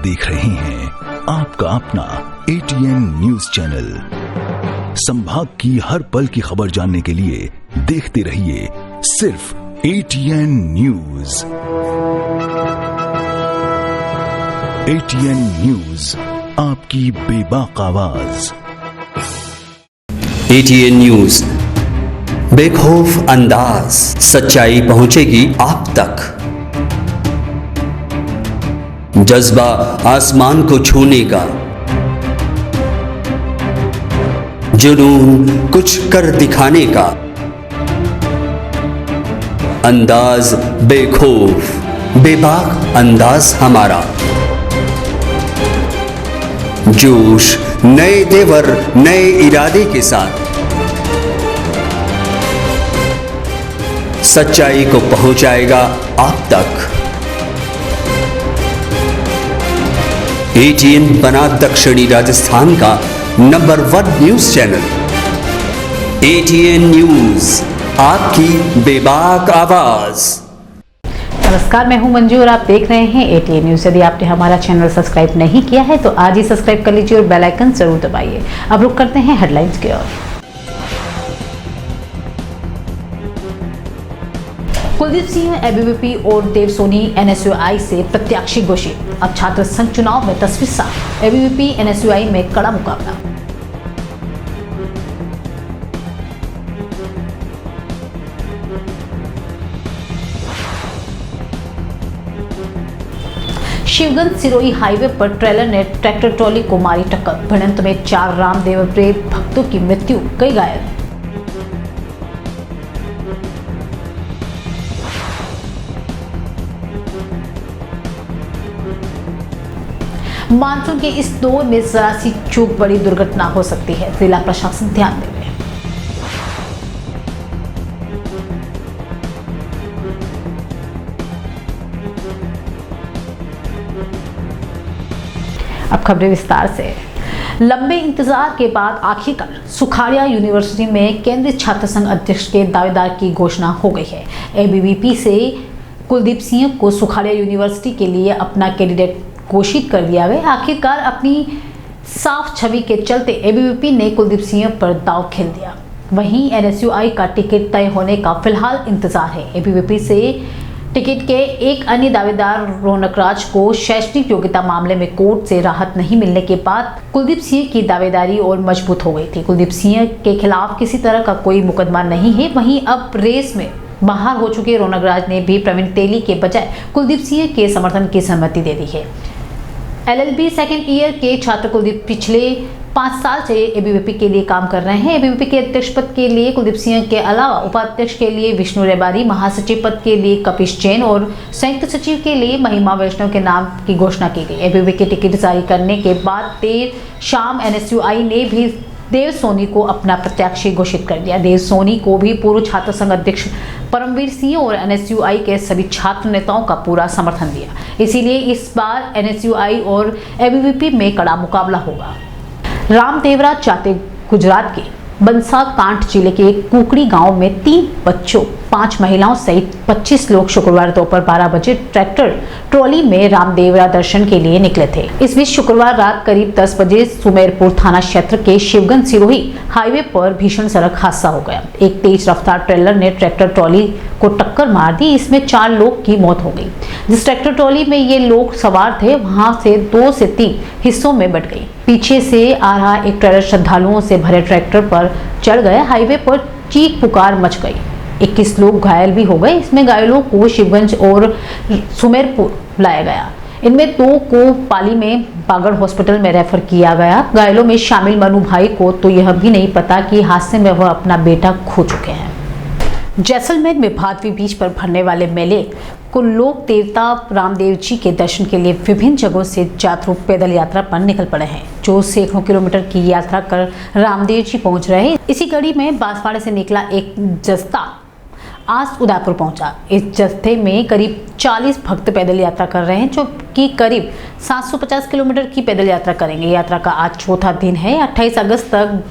देख रहे हैं आपका अपना ATN न्यूज चैनल। संभाग की हर पल की खबर जानने के लिए देखते रहिए सिर्फ ATN न्यूज। ATN न्यूज, आपकी बेबाक आवाज। ATN न्यूज, बेखौफ अंदाज, सच्चाई पहुंचेगी आप तक। जज्बा आसमान को छूने का, जुनून कुछ कर दिखाने का, अंदाज बेखौफ बेबाक अंदाज हमारा। जोश नए तेवर नए इरादे के साथ सच्चाई को पहुंचाएगा आप तक। ATN बना दक्षिणी राजस्थान का number 1 news channel. ATN news, आपकी बेबाक आवाज। नमस्कार, मैं हूं मंजू और आप देख रहे हैं ATN न्यूज। यदि आपने हमारा चैनल सब्सक्राइब नहीं किया है तो आज ही सब्सक्राइब कर लीजिए और बेल आइकन जरूर दबाइए। अब रुक करते हैं हेडलाइंस की ओर। कुलदीप सिंह ABVP और देव सोनी NSUI से प्रत्याशी घोषित। अब छात्र संघ चुनाव में तस्वीर साफ। ABVP NSUI में कड़ा मुकाबला। शिवगंज सिरोही हाईवे पर ट्रेलर ने ट्रैक्टर ट्रॉली को मारी टक्कर। भिड़ंत में 4 रामदेव प्रेम भक्तों की मृत्यु, कई घायल। मानसून के इस दौर में जरा सी चूक बड़ी दुर्घटना हो सकती है, जिला प्रशासन ध्यान देवे। अब खबरें विस्तार से। लंबे इंतजार के बाद आखिरकार सुखाड़िया यूनिवर्सिटी में केंद्रीय छात्र संघ अध्यक्ष के दावेदार की घोषणा हो गई है। ABVP से कुलदीप सिंह को सुखाड़िया यूनिवर्सिटी के लिए अपना कैंडिडेट घोषित कर दिया गया। आखिरकार अपनी साफ छवि के चलते ABVP ने कुलदीप सिंह पर दांव खेल दिया। वहीं NSUI का टिकट तय होने का फिलहाल इंतजार है। ABVP से टिकट के एक अन्य दावेदार रौनक राज को शैक्षणिक योग्यता मामले में कोर्ट से राहत नहीं मिलने के बाद कुलदीप सिंह की दावेदारी और मजबूत हो गई थी। कुलदीप सिंह के खिलाफ किसी तरह का कोई मुकदमा नहीं है। वहीं अब रेस में बाहर हो चुके रौनक राज ने भी प्रवीण तेली के बजाय कुलदीप सिंह के समर्थन की सहमति दे दी है। LLB सेकेंड ईयर के छात्र कुलदीप पिछले 5 साल से ABVP के लिए काम कर रहे हैं। ABVP के अध्यक्ष पद के लिए कुलदीप सिंह के अलावा उपाध्यक्ष के लिए विष्णु रेबारी, महासचिव पद के लिए कपिश जैन और संयुक्त सचिव के लिए महिमा वैष्णव के नाम की घोषणा की गई। ABVP के टिकट जारी करने के बाद देर शाम NSUI ने भी देव सोनी को अपना प्रत्याशी घोषित कर दिया। देव सोनी को भी पूर्व छात्र संघ अध्यक्ष परमवीर सिंह और NSUI के सभी छात्र नेताओं का पूरा समर्थन दिया। इसीलिए इस बार NSUI और ABVP में कड़ा मुकाबला होगा। रामदेवरा चाते गुजरात के बंसा कांठ जिले के कुकड़ी गांव में 3 बच्चों 5 महिलाओं सहित 25 लोग शुक्रवार दोपहर 12 बजे ट्रैक्टर ट्रॉली में रामदेवरा दर्शन के लिए निकले थे। इस बीच शुक्रवार रात करीब 10 बजे सुमेरपुर थाना क्षेत्र के शिवगंज सिरोही हाईवे पर भीषण सड़क हादसा हो गया। एक तेज रफ्तार ट्रेलर ने ट्रैक्टर ट्रॉली को टक्कर मार दी। इसमें 4 लोग की मौत हो गई। जिस ट्रैक्टर ट्रॉली में ये लोग सवार थे वहां से 2 से 3 हिस्सों में बट गई। पीछे से आ रहा एक ट्रेलर श्रद्धालुओं से भरे ट्रैक्टर पर चढ़ गए। हाईवे पर चीख पुकार मच गई। 21 लोग घायल भी हो गए। इसमें घायलों को शिवगंज और सुमेरपुर लाया गया। इनमें 2 को पाली में बागड़ हॉस्पिटल में रेफर किया गया। घायलों में शामिल मनु भाई को तो यह भी नहीं पता कि हादसे में वह अपना बेटा खो चुके हैं। जैसलमेर में भादवी बीच पर भरने वाले मेले को लोक देवता रामदेव जी के दर्शन के लिए विभिन्न जगहों से जातरू पैदल यात्रा पर निकल पड़े हैं, जो सैकड़ों किलोमीटर की यात्रा कर रामदेव जी पहुंच रहे हैं। इसी कड़ी में बांसवाड़े से निकला एक जत्था आज उदयपुर पहुंचा। इस जत्थे में करीब 40 भक्त पैदल यात्रा कर रहे हैं, जो कि करीब 750 किलोमीटर की पैदल यात्रा करेंगे। यात्रा का आज चौथा दिन है। 28 अगस्त तक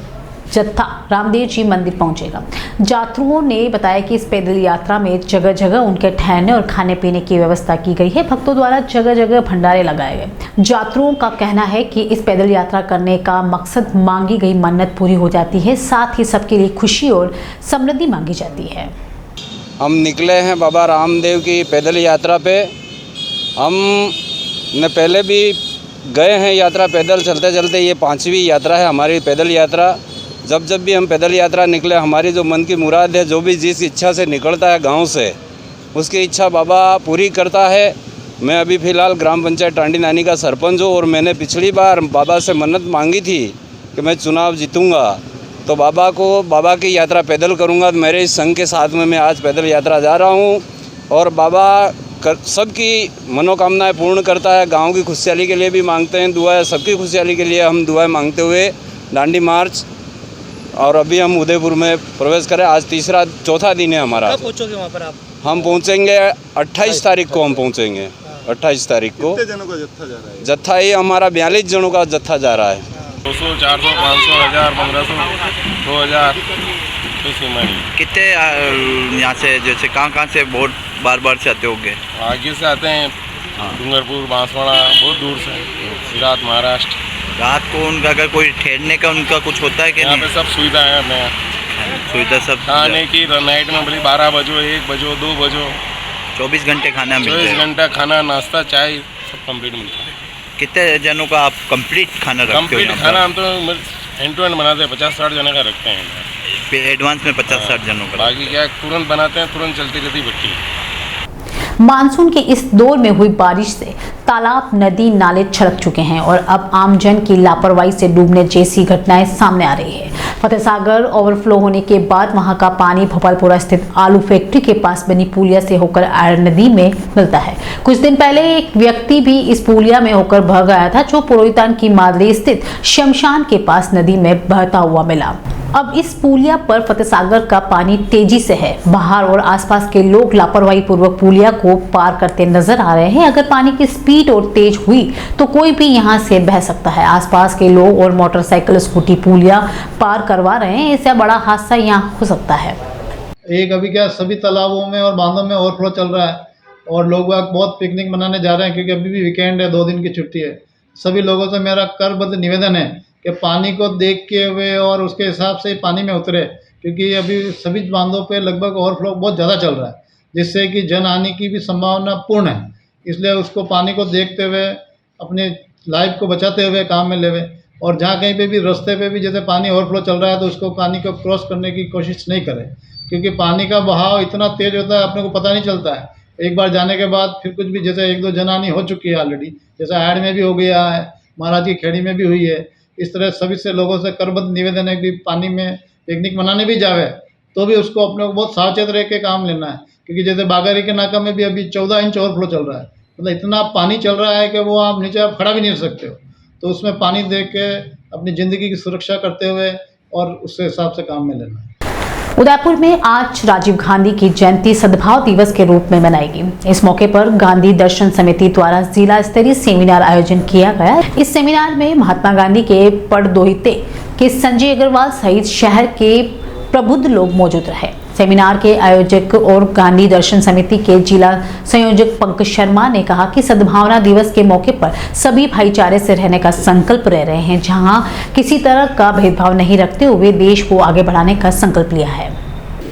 जत्था रामदेव जी मंदिर पहुंचेगा। यात्रियों ने बताया कि इस पैदल यात्रा में जगह जगह उनके ठहरने और खाने पीने की व्यवस्था की गई है। भक्तों द्वारा जगह जगह भंडारे लगाए गए। यात्रियों का कहना है कि इस पैदल यात्रा करने का मकसद मांगी गई मन्नत पूरी हो जाती है, साथ ही सबके लिए खुशी और समृद्धि मांगी जाती है। हम निकले हैं बाबा रामदेव की पैदल यात्रा पे। हम ने पहले भी गए हैं यात्रा पैदल चलते चलते, ये 5वीं यात्रा है हमारी पैदल यात्रा। जब भी हम पैदल यात्रा निकले, हमारी जो मन की मुराद है, जो भी जिस इच्छा से निकलता है गांव से, उसकी इच्छा बाबा पूरी करता है। मैं अभी फ़िलहाल ग्राम पंचायत टांडी नानी का सरपंच हूँ और मैंने पिछली बार बाबा से मन्नत मांगी थी कि मैं चुनाव जीतूँगा तो बाबा की यात्रा पैदल करूँगा। तो मेरे इस संघ के साथ में मैं आज पैदल यात्रा जा रहा हूँ और बाबा सबकी मनोकामनाएं पूर्ण करता है। गांव की खुशहाली के लिए भी मांगते हैं दुआएं, सबकी खुशहाली के लिए हम दुआएं मांगते हुए दांडी मार्च, और अभी हम उदयपुर में प्रवेश करें। आज चौथा दिन है हमारा। कब पहुँचोगे वहाँ पर आप? हम पहुँचेंगे 28 तारीख को, हम पहुँचेंगे 28 तारीख को। कितने जनों का जत्था जा रहा है? जत्था ये हमारा 42 जनों का जत्था जा रहा है। 200, 400, 500, 1000, 1500, 2000 इसी महीने। कितने यहाँ से जैसे कहाँ से बहुत बार से आते होंगे? आगे से आते हैं डूंगरपुर, बांसवाड़ा, बहुत दूर से, गुजरात, महाराष्ट्र। रात को उनका अगर कोई ठहरने का उनका कुछ होता है कि यहाँ नहीं? पे सब सुविधा है अपने यहाँ। सुविधा सब खाने की नाइट में भले 12 बजो, 1 बजो, 2 बजो, 24 घंटे खाना मिलता 24 है। घंटा खाना, नाश्ता, चाय सब कंप्लीट मिलता है। कितने जनों का आप कंप्लीट खाना रखते हो? कंप्लीट खाना हम तो एंड टू एंड बनाते हैं, 50-60 जने का रखते हैं। एडवांस में 50-60 जनों का। बाकी क्या तुरंत बनाते हैं, तुरंत चलती रहती भट्टी। मानसून के इस दौर में हुई बारिश से तालाब, नदी, नाले छलक चुके हैं और अब आमजन की लापरवाही से डूबने जैसी घटनाएं सामने आ रही है। फतेह सागर ओवरफ्लो होने के बाद वहां का पानी भोपालपुरा स्थित आलू फैक्ट्री के पास बनी पुलिया से होकर आयरन नदी में मिलता है। कुछ दिन पहले एक व्यक्ति भी इस पुलिया में होकर बह गया था, जो पुरोहितान की मादली स्थित शमशान के पास नदी में बहता हुआ मिला। अब इस पुलिया पर फतेह सागर का पानी तेजी से है। बाहर और आसपास के लोग लापरवाही पूर्वक पुलिया को पार करते नजर आ रहे हैं। अगर पानी की स्पीड और तेज हुई तो कोई भी यहां से बह सकता है। आसपास के लोग और मोटरसाइकिल, स्कूटी पुलिया पार करवा रहे हैं। इससे बड़ा हादसा यहां हो सकता है। एक अभी क्या सभी तालाबों में और बांधों में ओवरफ्लो चल रहा है और लोग बहुत पिकनिक मनाने जा रहे हैं, क्योंकि अभी भी वीकेंड है, 2 दिन की छुट्टी है। सभी लोगों से मेरा करबद्ध निवेदन है कि पानी को देखते हुए और उसके हिसाब से पानी में उतरे, क्योंकि अभी सभी बांधों पे लगभग ओवरफ्लो बहुत ज़्यादा चल रहा है, जिससे कि जनहानि की भी संभावना पूर्ण है। इसलिए उसको पानी को देखते हुए अपनी लाइफ को बचाते हुए काम में लेवे, और जहाँ कहीं पे भी रास्ते पे भी जैसे पानी ओवरफ्लो चल रहा है तो उसको पानी को क्रॉस करने की कोशिश नहीं करें, क्योंकि पानी का बहाव इतना तेज़ होता है अपने को पता नहीं चलता है। एक बार जाने के बाद फिर कुछ भी, जैसे 1-2 जनहानि हो चुकी है ऑलरेडी, जैसे ऐड में भी हो गया है, महाराज की खेड़ी में भी हुई है। इस तरह सभी से लोगों से करबद्ध निवेदन है कि पानी में पिकनिक मनाने भी जावे तो भी उसको अपने को बहुत सावचेत रह के काम लेना है, क्योंकि जैसे बागारी के नाका में भी अभी 14 इंच ओवरफ्लो चल रहा है। मतलब इतना पानी चल रहा है कि वो आप नीचे आप खड़ा भी नहीं रह सकते हो। तो उसमें पानी देख के अपनी ज़िंदगी की सुरक्षा करते हुए और उसके हिसाब से काम में लेना है। उदयपुर में आज राजीव गांधी की जयंती सद्भाव दिवस के रूप में मनाएगी। इस मौके पर गांधी दर्शन समिति द्वारा जिला स्तरीय सेमिनार आयोजन किया गया। इस सेमिनार में महात्मा गांधी के पड़दोहिते के संजय अग्रवाल सहित शहर के प्रबुद्ध लोग मौजूद रहे। सेमिनार के आयोजक और गांधी दर्शन समिति के जिला संयोजक पंकज शर्मा ने कहा कि सद्भावना दिवस के मौके पर सभी भाईचारे से रहने का संकल्प ले रहे हैं, जहां किसी तरह का भेदभाव नहीं रखते हुए देश को आगे बढ़ाने का संकल्प लिया है।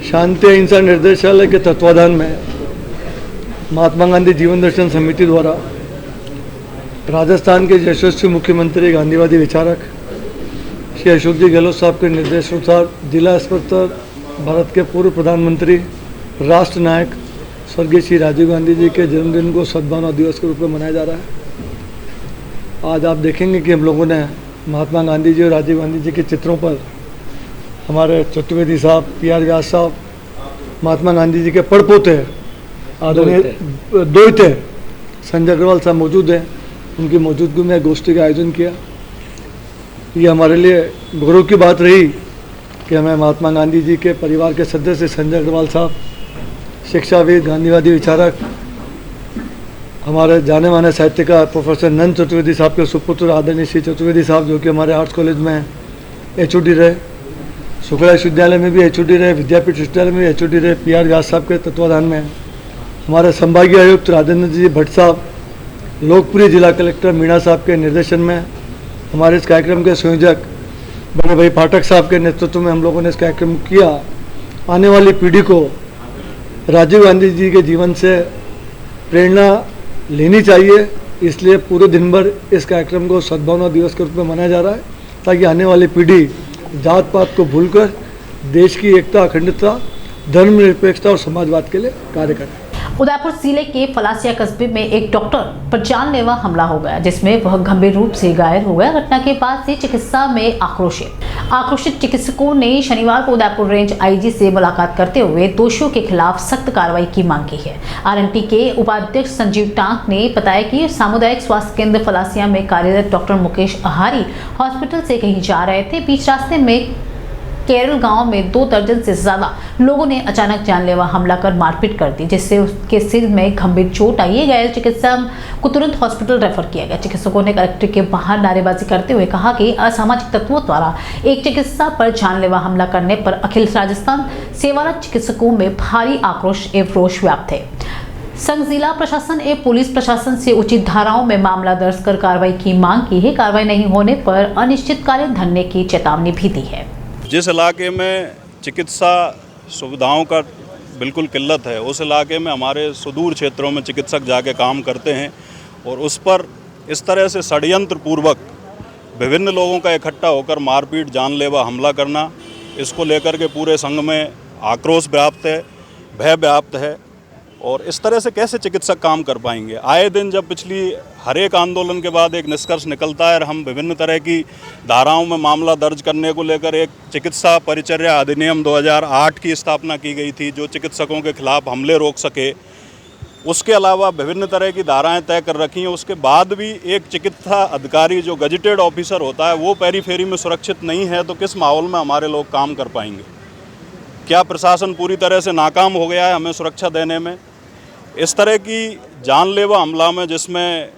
शांति अहिंसा निर्देशालय के तत्वाधान में महात्मा गांधी जीवन दर्शन समिति द्वारा राजस्थान के यशस्वी मुख्यमंत्री गांधीवादी विचारक श्री अशोक जी गहलोत साहब के निर्देशानुसार जिला स्तर पर भारत के पूर्व प्रधानमंत्री, राष्ट्र नायक स्वर्गीय श्री राजीव गांधी जी के जन्मदिन को सद्भावना दिवस के रूप में मनाया जा रहा है। आज आप देखेंगे कि हम लोगों ने महात्मा गांधी जी और राजीव गांधी जी के चित्रों पर हमारे चतुर्वेदी साहब, PR व्यास साहब, महात्मा गांधी जी के पड़पोते आदरणीय दोहिते संजय अग्रवाल साहब मौजूद हैं। उनकी मौजूदगी में गोष्ठी का आयोजन किया। ये हमारे लिए गौरव की बात रही कि हमें महात्मा गांधी जी के परिवार के सदस्य संजय अग्रवाल साहब, शिक्षाविद, गांधीवादी विचारक, हमारे जाने माने साहित्यकार प्रोफेसर नंद चतुर्वेदी साहब के सुपुत्र आदरणीय श्री चतुर्वेदी साहब, जो कि हमारे आर्ट्स कॉलेज में HOD रहे, शुक्ला विश्वविद्यालय में भी HOD रहे, विद्यापीठ विश्वविद्यालय में भी HOD रहे, PR व्यास साहब के तत्वाधान में। हमारे संभागीय आयुक्त राजेंद्र जी भट्ट साहब, लोकप्रिय जिला कलेक्टर मीणा साहब के निर्देशन में, हमारे इस कार्यक्रम के संयोजक बड़े भाई पाठक साहब के नेतृत्व में हम लोगों ने इस कार्यक्रम किया। आने वाली पीढ़ी को राजीव गांधी जी के जीवन से प्रेरणा लेनी चाहिए, इसलिए पूरे दिन भर इस कार्यक्रम को सद्भावना दिवस के रूप में मनाया जा रहा है, ताकि आने वाली पीढ़ी जात पात को भूलकर देश की एकता, अखंडता, धर्मनिरपेक्षता और समाजवाद के लिए कार्य करें। उदयपुर जिले के फलासिया कस्बे में एक डॉक्टर पर जानलेवा हमला हो गया, जिसमें वह गंभीर रूप से घायल हो गया। घटना के बाद से चिकित्सा में आक्रोशित चिकित्सकों ने शनिवार को उदयपुर रेंज IG से मुलाकात करते हुए दोषियों के खिलाफ सख्त कार्रवाई की मांग की है। RNT के उपाध्यक्ष संजीव टांक ने बताया कि सामुदायिक स्वास्थ्य केंद्र फलासिया में कार्यरत डॉक्टर मुकेश आहारी हॉस्पिटल से कहीं जा रहे थे। बीच रास्ते में केरल गांव में 2 दर्जन से ज्यादा लोगों ने अचानक जानलेवा हमला कर मारपीट कर दी, जिससे उसके सिर में गंभीर चोट आई है। घायल चिकित्सक को तुरंत हॉस्पिटल रेफर किया गया। चिकित्सकों ने कलेक्ट्रेट के बाहर नारेबाजी करते हुए कहा कि असामाजिक तत्वों द्वारा एक चिकित्सा पर जानलेवा हमला करने पर अखिल राजस्थान सेवारत चिकित्सकों में भारी आक्रोश एवं रोष व्याप्त है। संघ जिला प्रशासन एवं पुलिस प्रशासन से उचित धाराओं में मामला दर्ज कर कार्रवाई की मांग की है। कार्रवाई नहीं होने पर अनिश्चितकालीन धरने की चेतावनी भी दी है। जिस इलाके में चिकित्सा सुविधाओं का बिल्कुल किल्लत है, उस इलाके में हमारे सुदूर क्षेत्रों में चिकित्सक जाके काम करते हैं और उस पर इस तरह से षड्यंत्र पूर्वक विभिन्न लोगों का इकट्ठा होकर मारपीट, जानलेवा हमला करना, इसको लेकर के पूरे संघ में आक्रोश व्याप्त है, भय व्याप्त है। और इस तरह से कैसे चिकित्सक काम कर पाएंगे? आए दिन जब पिछली हर एक आंदोलन के बाद एक निष्कर्ष निकलता है और हम विभिन्न तरह की धाराओं में मामला दर्ज करने को लेकर एक चिकित्सा परिचर्या अधिनियम 2008 की स्थापना की गई थी, जो चिकित्सकों के खिलाफ हमले रोक सके। उसके अलावा विभिन्न तरह की धाराएं तय कर रखी हैं। उसके बाद भी एक चिकित्सा अधिकारी जो गजेटेड ऑफिसर होता है वो पेरीफेरी में सुरक्षित नहीं है, तो किस माहौल में हमारे लोग काम कर पाएंगे? क्या प्रशासन पूरी तरह से नाकाम हो गया है हमें सुरक्षा देने में? इस तरह की जानलेवा हमला में जिसमें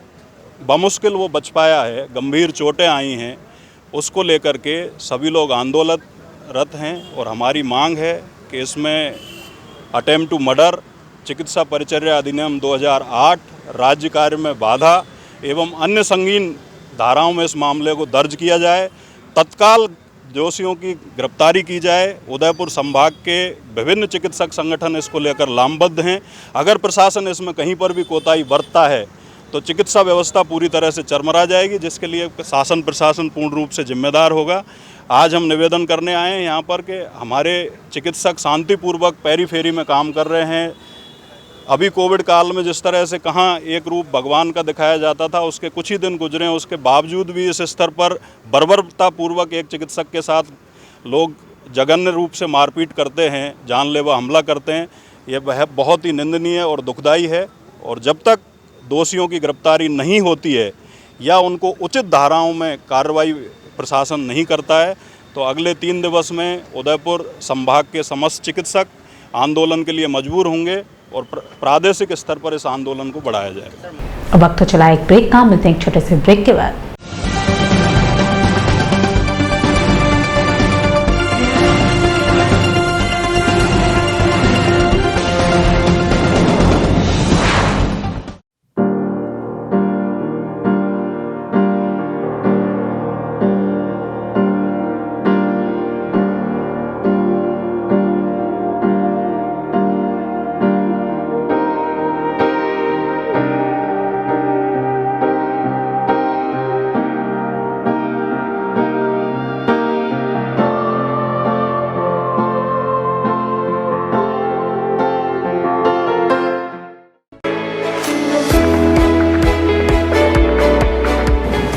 बमुश्किल वो बच पाया है, गंभीर चोटें आई हैं, उसको लेकर के सभी लोग आंदोलनरत हैं और हमारी मांग है कि इसमें अटेम्प्ट टू मर्डर, चिकित्सा परिचर्या अधिनियम 2008, राज्य कार्य में बाधा एवं अन्य संगीन धाराओं में इस मामले को दर्ज किया जाए, तत्काल दोषियों की गिरफ्तारी की जाए। उदयपुर संभाग के विभिन्न चिकित्सक संगठन इसको लेकर लामबद्ध हैं। अगर प्रशासन इसमें कहीं पर भी कोताही बरतता है तो चिकित्सा व्यवस्था पूरी तरह से चरमरा जाएगी, जिसके लिए शासन प्रशासन पूर्ण रूप से जिम्मेदार होगा। आज हम निवेदन करने आए हैं यहाँ पर कि हमारे चिकित्सक शांतिपूर्वक पेरीफेरी में काम कर रहे हैं। अभी कोविड काल में जिस तरह से कहाँ एक रूप भगवान का दिखाया जाता था, उसके कुछ ही दिन गुजरे, उसके बावजूद भी इस स्तर पर बर्बरतापूर्वक एक चिकित्सक के साथ लोग जघन्य रूप से मारपीट करते हैं, जानलेवा हमला करते हैं। यह बहुत ही निंदनीय और दुखदाई है और जब तक दोषियों की गिरफ्तारी नहीं होती है या उनको उचित धाराओं में कार्रवाई प्रशासन नहीं करता है, तो अगले 3 दिवस में उदयपुर संभाग के समस्त चिकित्सक आंदोलन के लिए मजबूर होंगे और प्रादेशिक स्तर पर इस आंदोलन को बढ़ाया जाएगा। वक्त तो चला एक ब्रेक का, मिलते हैं एक छोटे से ब्रेक के बाद।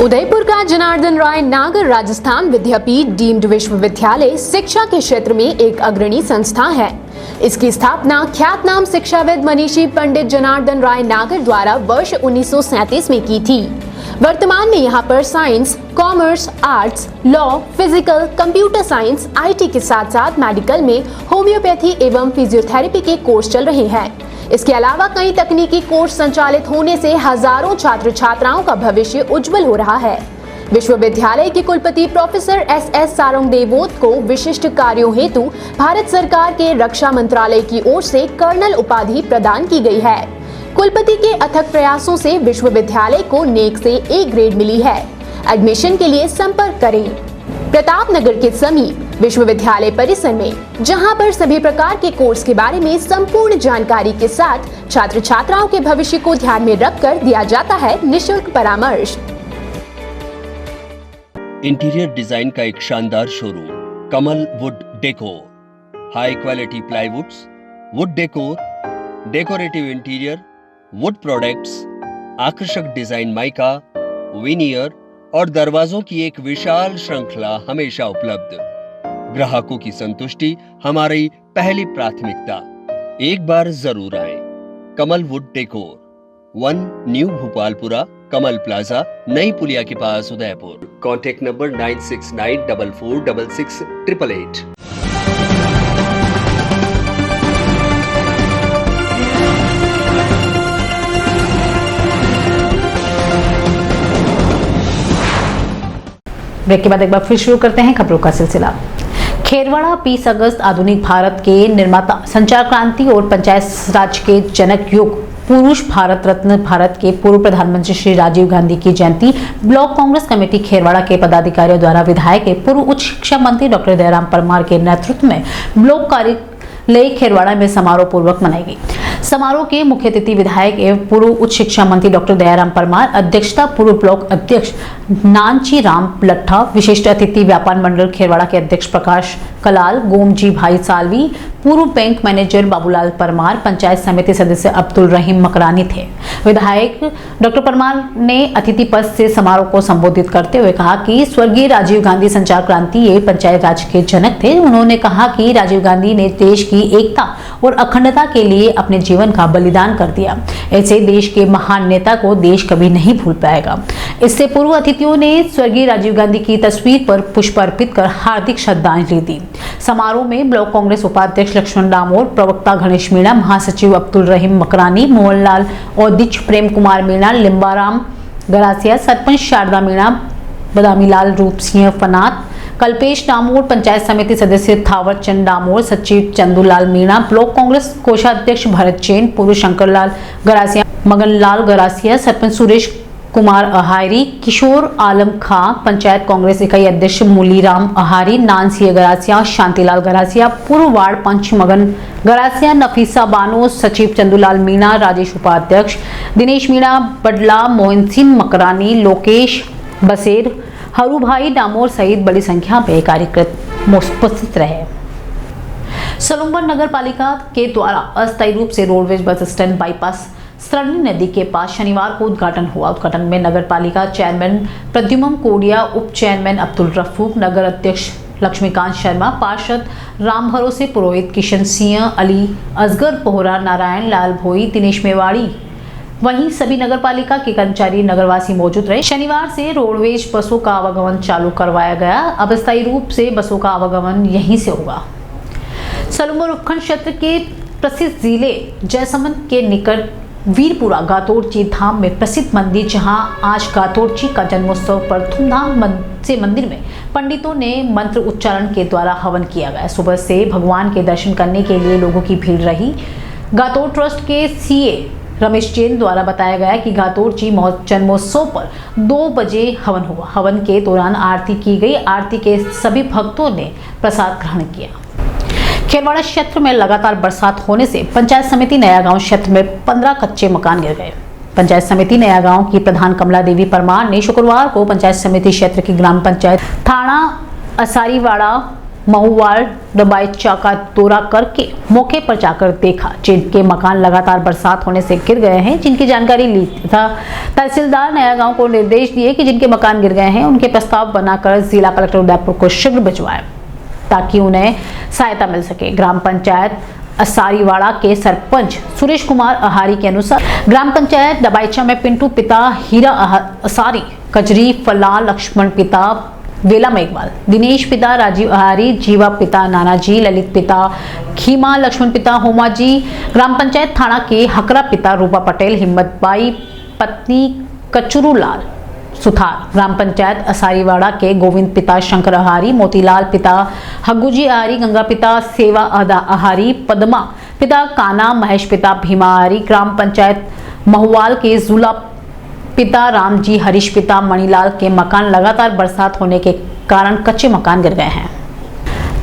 उदयपुर का जनार्दन राय नागर राजस्थान विद्यापीठ डीम्ड विश्वविद्यालय शिक्षा के क्षेत्र में एक अग्रणी संस्था है। इसकी स्थापना ख्यातनाम शिक्षाविद मनीषी पंडित जनार्दन राय नागर द्वारा वर्ष 1937 में की थी। वर्तमान में यहाँ पर science, commerce, arts, law, physical, computer science, IT के साथ साथ मेडिकल में होम्योपैथी एवं फिजियोथेरेपी के कोर्स चल रहे हैं। इसके अलावा कई तकनीकी कोर्स संचालित होने से हजारों छात्र छात्राओं का भविष्य उज्जवल हो रहा है। विश्वविद्यालय के कुलपति प्रोफेसर एस सारंगदेवोत को विशिष्ट कार्यों हेतु भारत सरकार के रक्षा मंत्रालय की ओर से कर्नल उपाधि प्रदान की गई है। कुलपति के अथक प्रयासों से विश्वविद्यालय को नेक से ए ग्रेड मिली है। एडमिशन के लिए संपर्क करें प्रतापनगर के समीप विश्वविद्यालय परिसर में, जहां पर सभी प्रकार के कोर्स के बारे में संपूर्ण जानकारी के साथ छात्र छात्राओं के भविष्य को ध्यान में रखकर दिया जाता है निःशुल्क परामर्श। इंटीरियर डिजाइन का एक शानदार showroom Kamal wood decor, high quality प्लाईवुड्स, would decor, decorative interior, would products, आकर्षक डिजाइन माइका, विनियर और दरवाजों की एक विशाल श्रृंखला हमेशा उपलब्ध। ग्राहकों की संतुष्टि हमारी पहली प्राथमिकता। एक बार जरूर आएं। Kamal wood decor, 1 new Bhopalpura, Kamal plaza, नई पुलिया के पास, उदयपुर। Contact number 9694466888। ब्रेक के बाद एक बार फिर शुरू करते हैं खबरों का सिलसिला। खेरवाड़ा 20 अगस्त आधुनिक भारत के निर्माता, संचार क्रांति और पंचायत राज के जनक युग पुरुष भारत रत्न भारत के पूर्व प्रधानमंत्री श्री राजीव गांधी की जयंती ब्लॉक कांग्रेस कमेटी खेरवाड़ा के पदाधिकारियों द्वारा विधायक के पूर्व उच्च शिक्षा मंत्री डॉक्टर दयाराम परमार के नेतृत्व में ब्लॉक कार्यालय खेरवाड़ा में समारोह पूर्वक मनाई गई। समारोह के मुख्य अतिथि विधायक एवं पूर्व उच्च शिक्षा मंत्री डॉक्टर दयाराम परमार, अध्यक्षता पूर्व ब्लॉक अध्यक्ष नानची राम लट्ठा, विशिष्ट अतिथि व्यापार मंडल खेरवाड़ा के अध्यक्ष प्रकाश कलाल, गोमजी भाई सालवी, पूर्व बैंक मैनेजर बाबूलाल परमार, पंचायत समिति सदस्य अब्दुल रहीम मकरानी थे। विधायक डॉक्टर परमार ने अतिथि पद से समारोह को संबोधित करते हुए कहा कि स्वर्गीय राजीव गांधी संचार क्रांति ये पंचायत राज के जनक थे। उन्होंने कहा कि राजीव गांधी ने देश की एकता और अखंडता के लिए अपने जीवन का बलिदान कर दिया। ऐसे देश के महान नेता को देश कभी नहीं भूल पाएगा। इससे पूर्व अतिथियों ने स्वर्गीय राजीव गांधी की तस्वीर पर पुष्प अर्पित कर हार्दिक श्रद्धांजलि दी। समारोह में ब्लॉक कांग्रेस उपाध्यक्ष लक्ष्मण डामोर, प्रवक्ता गणेश मीणा, महासचिव अब्दुल रहीम मकरानी, मोहनलाल औदिच, प्रेम कुमार मीणा, लिम्बाराम गरासिया, सरपंच शारदा मीणा, बदामीलाल रूप सिंह फनात, कल्पेश डामोर, पंचायत समिति सदस्य थावर चंद डामोर, सचिव चंदूलाल मीणा, ब्लॉक कांग्रेस कोषाध्यक्ष भरत जैन, पूर्व शंकरलाल गरासिया, मगनलाल गरासिया, सरपंच सुरेश कुमार अहारी, किशोर आलम खां, पंचायत कांग्रेस इकाई अध्यक्ष मूलीराम अहारी, नानसिया गरासिया, शांतिलाल गरासिया, पूर्व वार्ड पंच मगन गरासिया, नफीसा बानो, सचिव चंदूलाल मीणा, राजेश उपाध्यक्ष दिनेश मीणा, बडला, मोहन सिंह मकरानी, लोकेश बसेर, हरू भाई डामोर सहित बड़ी संख्या में कार्यक्रम उपस्थित रहे। सलूम्बर नगर पालिका के द्वारा अस्थायी रूप से रोडवेज बस स्टैंड बाईपास सरणी नदी के पास शनिवार को उद्घाटन हुआ। उद्घाटन में नगर पालिका चेयरमैन प्रद्युम्न कोडिया, उप चेयरमैन अब्दुल रफूक, नगर अध्यक्ष लक्ष्मीकांत शर्मा, पार्षद राम भरोसे पुरोहित, किशन सिंह, अली असगर पोहरा, नारायण लाल भोई, दिनेश मेवाड़ी, वहीं सभी नगर पालिका के कर्मचारी नगरवासी मौजूद रहे। शनिवार से रोडवेज बसों का आवागमन चालू करवाया गया। अब अस्थायी रूप से बसों का आवागमन यहीं से होगा। सलूम्बर उपखंड क्षेत्र के प्रसिद्ध जिले जयसमंद के निकट वीरपुरा गातोड़ची धाम में प्रसिद्ध मंदिर, जहां आज गातोड़ची का जन्मोत्सव पर धूमधाम से मंदिर में पंडितों ने मंत्र उच्चारण के द्वारा हवन किया गया। सुबह से भगवान के दर्शन करने के लिए लोगों की भीड़ रही। गातोड़ ट्रस्ट के सीए रमेश जैन द्वारा बताया गया कि गातोड़ची जन्मोत्सव पर 2 बजे हवन हुआ। हवन के दौरान आरती की गई। आरती के सभी भक्तों ने प्रसाद ग्रहण किया। खेरवाड़ा क्षेत्र में लगातार बरसात होने से पंचायत समिति नया गांव क्षेत्र में 15 कच्चे मकान गिर गए। पंचायत समिति नया गांव की प्रधान कमला देवी परमार ने शुक्रवार को पंचायत समिति क्षेत्र की ग्राम पंचायत थाना असारीवाड़ा महुवाल डबाईचा का दौरा करके मौके पर जाकर देखा, जिनके मकान लगातार बरसात होने से गिर गए हैं, जिनकी जानकारी ली तथा तहसीलदार नया गांव को निर्देश दिए कि जिनके मकान गिर गए हैं उनके प्रस्ताव बनाकर जिला कलेक्टर उदयपुर को शीघ्र भिजवाएं ताकि उन्हें सहायता मिल सके। ग्राम पंचायत असारीवाड़ा के सरपंच सुरेश कुमार अहारी के अनुसार ग्राम पंचायत डबाईचा में पिंटू पिता हीरा असारी, कजरी फला लक्ष्मण पिता वेला मेघवाल, दिनेश पिता राजीव अहारी, जीवा पिता नानाजी, ललित पिता खीमा, लक्ष्मण पिता होमाजी, ग्राम पंचायत थाना के हकरा पिता रूपा पटेल, हिम्मत बाई पत्नी कचरू लाल, सुथार। ग्राम पंचायत असारीवाड़ा के गोविंद पिता शंकर आहारी, मोतीलाल पिता हग्गूजी आहारी, गंगा पिता सेवा आहारी, पद्मा पिता काना, महेश पिता भीमा आहारी। ग्राम पंचायत महुवाल के जुला पिता रामजी, हरीश पिता मणिलाल के मकान लगातार बरसात होने के कारण कच्चे मकान गिर गए हैं।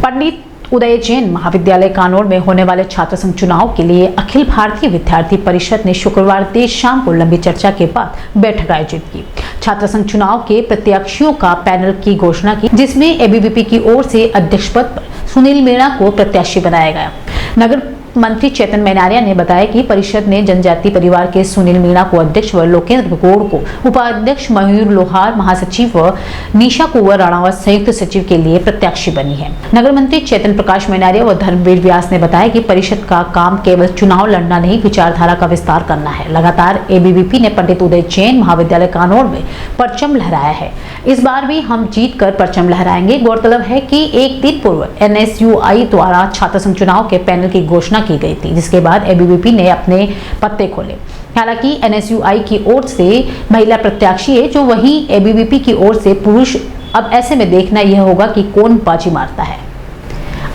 पंडित उदय जैन महाविद्यालय कानोड़ में होने वाले छात्र संघ चुनाव के लिए अखिल भारतीय विद्यार्थी परिषद ने शुक्रवार देर शाम को लंबी चर्चा के बाद बैठक आयोजित की। छात्र संघ चुनाव के प्रत्याशियों का पैनल की घोषणा की, जिसमें एबीवीपी की ओर से अध्यक्ष पद पर सुनील मीणा को प्रत्याशी बनाया गया। नगर मंत्री चेतन मैनारिया ने बताया कि परिषद ने जनजाति परिवार के सुनील मीणा को अध्यक्ष व लोकेंद्र गौड़ को उपाध्यक्ष, मयूर लोहार महासचिव व निशा कुंवर राणावत संयुक्त सचिव के लिए प्रत्याशी बनी है। नगर मंत्री चेतन प्रकाश मैनारिया व धर्मवीर व्यास ने बताया कि परिषद का काम केवल चुनाव लड़ना नहीं, विचारधारा का विस्तार करना है। लगातार एबीवीपी ने पंडित उदय जैन महाविद्यालय कानोड़ में परचम लहराया है। इस बार भी हम जीत कर परचम लहराएंगे। गौरतलब है कि एक दिन पूर्व NSUI द्वारा छात्र संघ चुनाव के पैनल की घोषणा की गई थी, जिसके बाद एबीवीपी ने अपने पत्ते खोले। हालांकि NSUI की ओर से महिला प्रत्याशी है, जो वहीं एबीवीपी की ओर से पुरुष। अब ऐसे में देखना यह होगा कि कौन बाजी मारता है।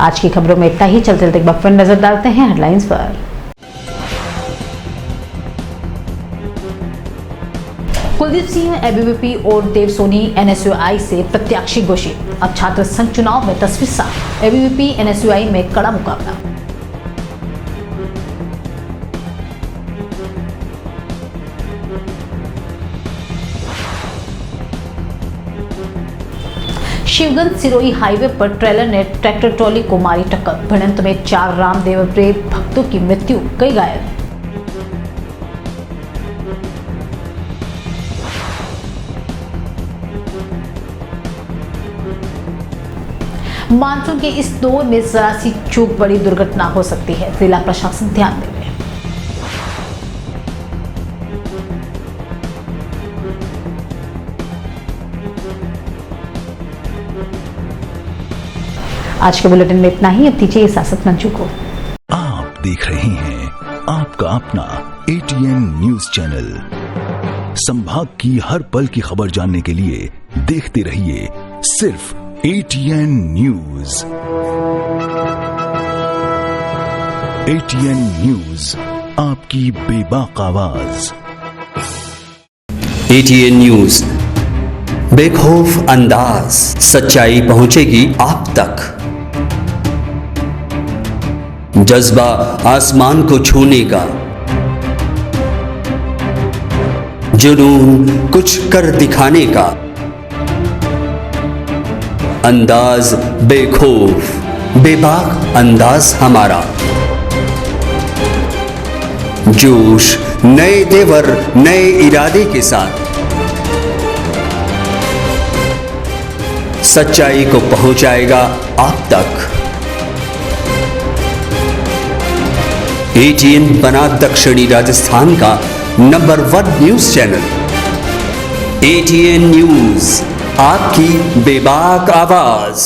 आज की खबरों में इतना ही। चलते चलते एक बार फिर नजर डालते हैं हेडलाइंस पर। कुलदीप सिंह एबीवीपी और देव सोनी NSUI से प्रत्याशी घोषित। अब छात्र संघ चुनाव में तस्वीर साफ। एबीवीपी NSUI में कड़ा मुकाबला। शिवगंज सिरोही हाईवे पर ट्रेलर ने ट्रैक्टर ट्रॉली को मारी टक्कर। भिड़ंत में 4 रामदेव प्रेत भक्तों की मृत्यु, कई घायल। मानसून के इस दौर में जरा सी चूक बड़ी दुर्घटना हो सकती है, जिला प्रशासन ध्यान देवे। आज के बुलेटिन में इतना ही। अब दीजिए इजाजत मंजू को। आप देख रहे हैं आपका अपना ATN न्यूज चैनल। संभाग की हर पल की खबर जानने के लिए देखते रहिए सिर्फ ATN न्यूज। ATN न्यूज, आपकी बेबाक आवाज। ATN न्यूज, बेखौफ अंदाज, सच्चाई पहुंचेगी आप तक। जज्बा आसमान को छूने का, जुनून कुछ कर दिखाने का, अंदाज बेखौफ बेबाक अंदाज हमारा। जोश नए तेवर नए इरादे के साथ, सच्चाई को पहुंचाएगा आप तक। ATN बना दक्षिणी राजस्थान का number 1 news channel. ATN news, आपकी बेबाक आवाज।